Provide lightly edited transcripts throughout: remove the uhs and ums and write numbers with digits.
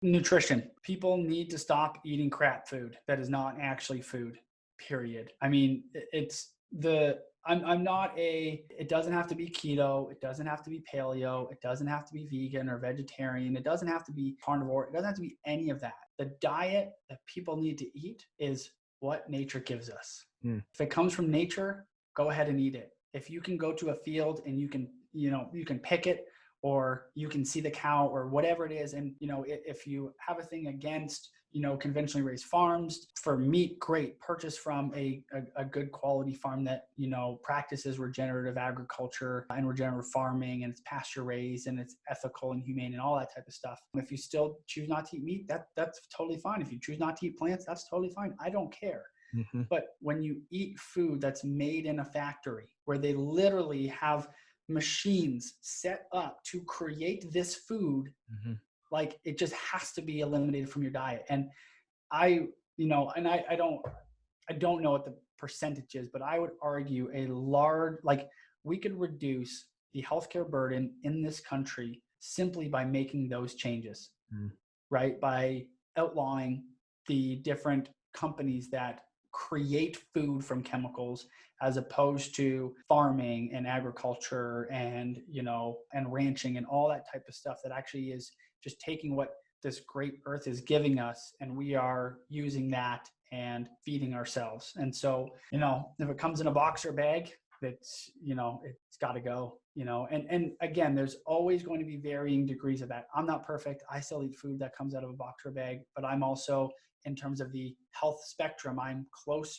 Nutrition. People need to stop eating crap food that is not actually food, period. I mean, I'm not it doesn't have to be keto. It doesn't have to be paleo. It doesn't have to be vegan or vegetarian. It doesn't have to be carnivore. It doesn't have to be any of that. The diet that people need to eat is what nature gives us. If it comes from nature, go ahead and eat it. If you can go to a field and you can pick it, or you can see the cow or whatever it is. And, if you have a thing against, conventionally raised farms for meat, great, purchase from a good quality farm that, practices regenerative agriculture and regenerative farming, and it's pasture raised and it's ethical and humane and all that type of stuff. If you still choose not to eat meat, that's totally fine. If you choose not to eat plants, that's totally fine. I don't care. Mm-hmm. But when you eat food that's made in a factory where they literally have machines set up to create this food, mm-hmm. like it just has to be eliminated from your diet. And I don't know what the percentage is, but I would argue we could reduce the healthcare burden in this country simply by making those changes, right? By outlawing the different companies that create food from chemicals, as opposed to farming and agriculture and ranching and all that type of stuff that actually is just taking what this great earth is giving us, and we are using that and feeding ourselves. And so, if it comes in a box or bag, it's got to go, and again, there's always going to be varying degrees of that. I'm not perfect. I still eat food that comes out of a box or bag, but I'm also, in terms of the health spectrum, I'm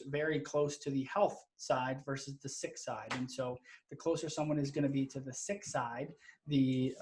very close to the health side versus the sick side. And so the closer someone is going to be to the sick side, the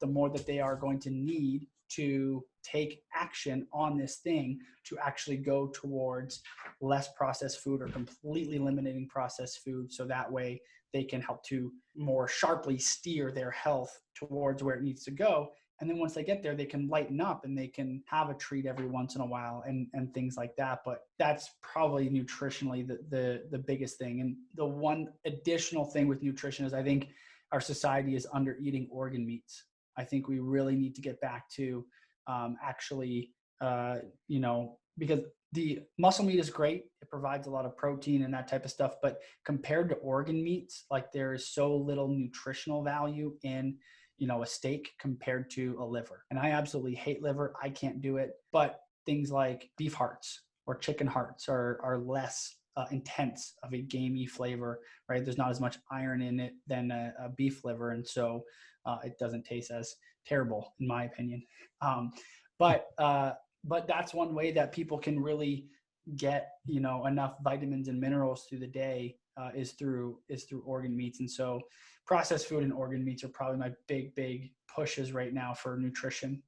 more that they are going to need to take action on this thing to actually go towards less processed food or completely eliminating processed food. So that way they can help to more sharply steer their health towards where it needs to go. And then once they get there, they can lighten up and they can have a treat every once in a while and things like that. But that's probably nutritionally the biggest thing. And the one additional thing with nutrition is I think our society is under eating organ meats. I think we really need to get back to because the muscle meat is great. It provides a lot of protein and that type of stuff. But compared to organ meats, like there is so little nutritional value in a steak compared to a liver. And I absolutely hate liver. I can't do it. But things like beef hearts or chicken hearts are less intense of a gamey flavor, right? There's not as much iron in it than a beef liver. And so it doesn't taste as terrible, in my opinion. But that's one way that people can really get, enough vitamins and minerals through the day is through organ meats. And so processed food and organ meats are probably my big pushes right now for nutrition.